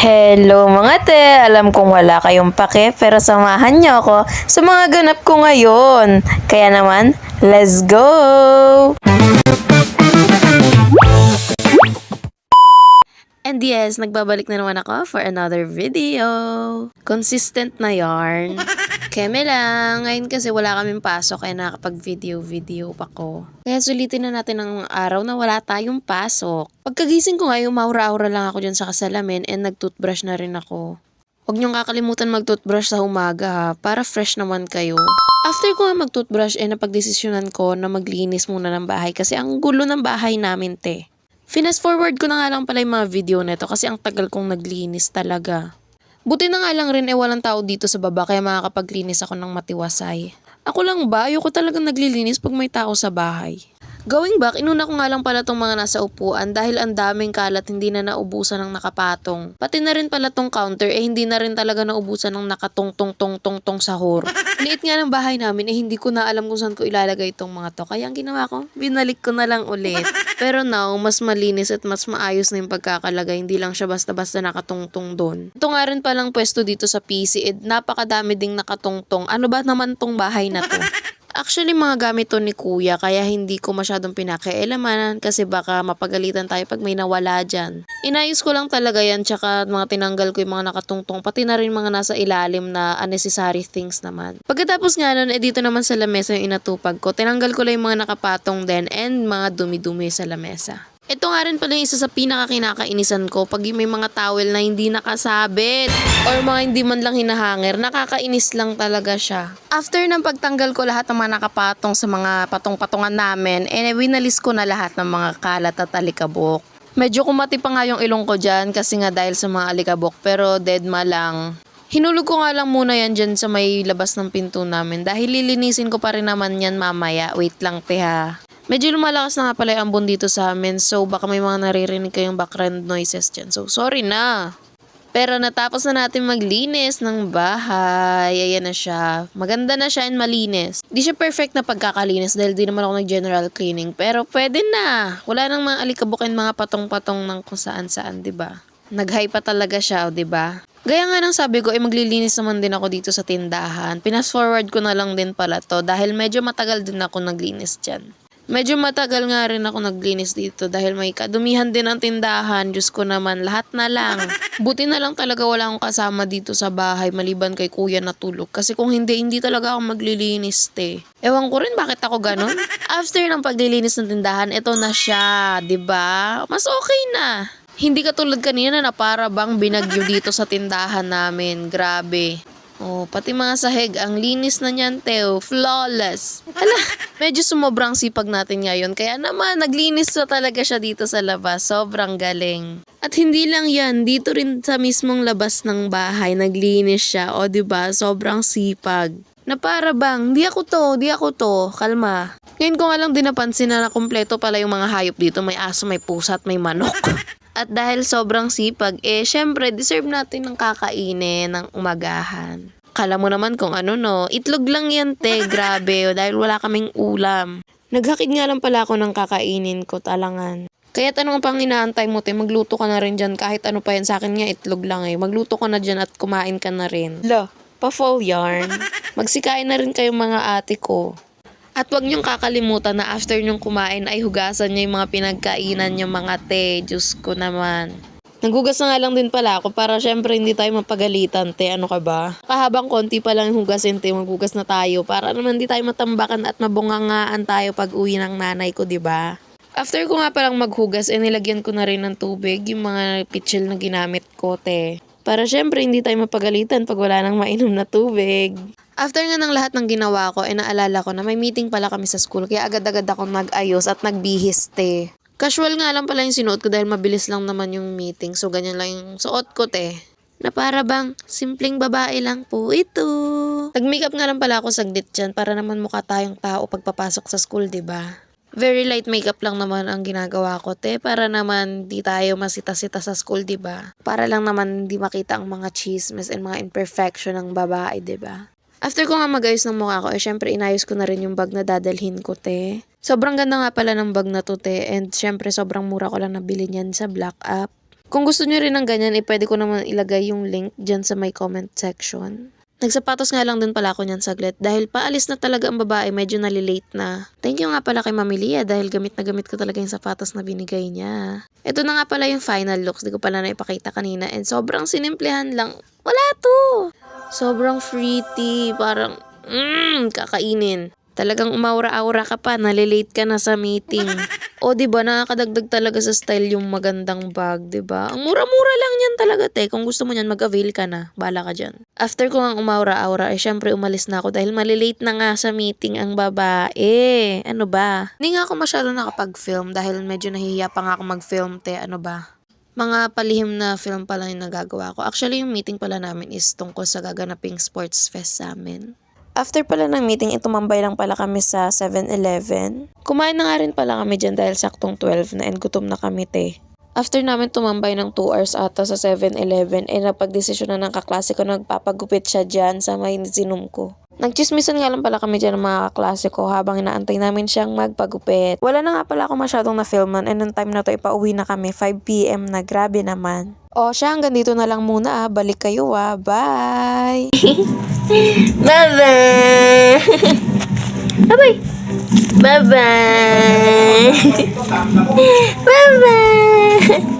Hello mga te! Alam kong wala kayong pake pero samahan niyo ako sa mga ganap ko ngayon. Kaya naman, let's go! And yes, nagbabalik na naman ako for another video. Consistent na yarn. Keme lang, ngayon kasi wala kaming pasok kaya nakapag-video pa ko. Kaya sulitin na natin ang araw na wala tayong pasok. Pagkagising ko ngayon, maura-aura lang ako dyan sa kasalamin and nag-toothbrush na rin ako. Huwag niyong kakalimutan mag-toothbrush sa umaga ha, para fresh naman kayo. After ko nga mag-toothbrush, napagdesisyonan ko na maglinis muna ng bahay kasi ang gulo ng bahay namin te. Fast forward ko na nga lang pala yung mga video nito kasi ang tagal kong naglinis talaga. Buti na nga lang rin walang tao dito sa baba kaya makakapaglinis ako ng matiwasay. Ako lang ba? Ayoko talagang naglilinis pag may tao sa bahay. Going back, inuna ko nga lang pala tong mga nasa upuan dahil ang daming kalat hindi na naubusan ng nakapatong. Pati na rin pala tong counter hindi na rin talaga naubusan ng nakatong-tong-tong-tong sahor. Liit nga ng bahay namin hindi ko na alam kung saan ko ilalagay itong mga to. Kaya ang ginawa ko, binalik ko na lang ulit. Pero now, mas malinis at mas maayos na yung pagkakalagay. Hindi lang siya basta-basta nakatungtong doon. Ito nga rin palang pwesto dito sa PC. Napakadami ding nakatungtong. Ano ba naman tong bahay na to? Actually, mga gamit to ni kuya kaya hindi ko masyadong pinakialaman kasi baka mapagalitan tayo pag may nawala dyan. Inayos ko lang talaga yan tsaka mga tinanggal ko yung mga nakatungtong pati na rin mga nasa ilalim na unnecessary things naman. Pagkatapos nga nun, dito naman sa lamesa yung inatupag ko. Tinanggal ko lang yung mga nakapatong din and mga dumi-dumi sa lamesa. Ito nga rin pala yung isa sa pinakakinakainisan ko pag may mga towel na hindi nakasabit or mga hindi man lang hinahanger, nakakainis lang talaga siya. After ng pagtanggal ko lahat ng mga nakapatong sa mga patong-patungan namin, winalis ko na lahat ng mga kalat at alikabok. Medyo kumati pa nga yung ilong ko dyan kasi nga dahil sa mga alikabok pero deadma lang. Hinulog ko nga lang muna yan dyan sa may labas ng pinto namin dahil lilinisin ko pa rin naman yan mamaya. Wait lang te ha. Medyo lumalakas na nga pala yung ambon dito sa amin so baka may mga naririnig kayong background noises dyan. So sorry na. Pero natapos na natin maglinis ng bahay. Ayan na siya. Maganda na siya and malinis. Di siya perfect na pagkakalinis dahil di naman ako nag-general cleaning. Pero pwede na. Wala nang mga alikabok and mga patong-patong ng kung saan-saan, diba? Nag-high pa talaga siya, diba? Gaya nga ng sabi ko, maglilinis naman din ako dito sa tindahan. Pinas forward ko na lang din pala to dahil medyo matagal din ako naglinis dyan. Medyo matagal nga rin ako naglinis dito dahil may kadumihan din ang tindahan. Diyos ko naman, lahat na lang. Buti na lang talaga wala akong kasama dito sa bahay maliban kay kuya na tulog. Kasi kung hindi talaga ako maglilinis te. Ewan ko rin bakit ako ganun. After ng paglilinis ng tindahan, ito na siya, 'di ba? Mas okay na. Hindi katulad kanina na para bang binagyo dito sa tindahan namin. Grabe. Oh, pati mga sahig, ang linis na niyan, Teo. Flawless. Hala, medyo sumobrang sipag natin ngayon. Kaya naman, naglinis na talaga siya dito sa labas. Sobrang galing. At hindi lang yan, dito rin sa mismong labas ng bahay, naglinis siya. O, diba? Sobrang sipag. Na para bang, di ako to. Kalma. Ngayon ko nga lang din napansin na kumpleto pala yung mga hayop dito. May aso, may pusa at may manok. At dahil sobrang sipag, syempre, deserve natin ng kakainin ng umagahan. Kala mo naman kung ano no, itlog lang yan te, grabe, dahil wala kaming ulam. Naghakid nga lang pala ako ng kakainin ko, talangan. Kaya tanong pang inaantay mo te, magluto ka na rin dyan kahit ano pa yan, sa akin nga itlog lang Magluto ka na dyan at kumain ka na rin. Pa-full yarn. Magsikain na rin kayong mga ate ko. At wag niyong kakalimutan na after niyong kumain ay hugasan niyo yung mga pinagkainan niyo mga te. Diyos ko naman. Naghugas na nga lang din pala ako para syempre hindi tayo mapagalitan te. Ano ka ba? Kahabang konti pa lang yung hugasin te. Maghugas na tayo para naman hindi tayo matambakan at mabungangaan tayo pag uwi ng nanay ko, diba? After ko nga palang maghugas, nilagyan ko na rin ng tubig yung mga pitsil na ginamit ko te. Para syempre hindi tayo mapagalitan pag wala nang mainom na tubig. After nga ng lahat ng ginawa ko, naalala ko na may meeting pala kami sa school kaya agad-agad ako nag-ayos at nagbihis te. Casual nga lang pala yung sinuot ko dahil mabilis lang naman yung meeting so ganyan lang yung suot ko te. Na para bang simpleng babae lang po ito. Nag-makeup nga lang pala ako saglit dyan para naman mukha tayong tao pagpapasok sa school, diba? Very light makeup lang naman ang ginagawa ko te para naman di tayo masita-sita sa school, diba? Para lang naman di makita ang mga chismes and mga imperfection ng babae, diba? After ko nga mag-ayos ng mukha ko, syempre inayos ko na rin yung bag na dadalhin ko, te. Sobrang ganda nga pala ng bag na to, te. And syempre sobrang mura ko lang nabili niyan sa Black App. Kung gusto nyo rin ng ganyan, pwede ko naman ilagay yung link dyan sa may comment section. Nagsapatos nga lang din pala ako niyan saglit dahil paalis na talaga ang babae, medyo nalilate na. Thank you nga pala kay Mami Lia dahil gamit na gamit ko talaga yung sapatos na binigay niya. Ito na nga pala yung final looks, di ko pala naipakita kanina and sobrang sinimplehan lang. Wala to! Sobrang pretty, parang kakainin. Talagang umaura-aura ka pa, nalilate ka na sa meeting. O, diba, nakakadagdag talaga sa style yung magandang bag, diba? Ang mura-mura lang yan talaga, te. Kung gusto mo yan, mag-avail ka na. Bala ka dyan. After ko nga umaura-aura, syempre umalis na ako dahil malilate na nga sa meeting ang babae. Ano ba? Hindi nga ako masyado nakapag-film dahil medyo nahihiya pa nga ako mag-film, te. Ano ba? Mga palihim na film pala yung nagagawa ko. Actually, yung meeting pala namin is tungkol sa gaganaping sports fest sa amin. After pala ng meeting, tumambay lang pala kami sa 7-Eleven. Kumain na nga rin pala kami dyan dahil saktong 12 na and gutom na kami, te. After namin tumambay ng 2 hours ata sa 7-Eleven, napag-desisyon na ng kaklase ko na magpapagupit siya dyan sa may Zoom ko. Nagchismisan nga lang pala kami dyan ng mga kaklase ko habang inaantay namin siyang magpagupit. Wala na nga pala ako masyadong na-filman and nung time na to ipauwi na kami 5 PM na, grabe naman. O siya, hanggang dito na lang muna balik kayo bye! Bye-bye! Bye-bye! Bye-bye! Bye-bye!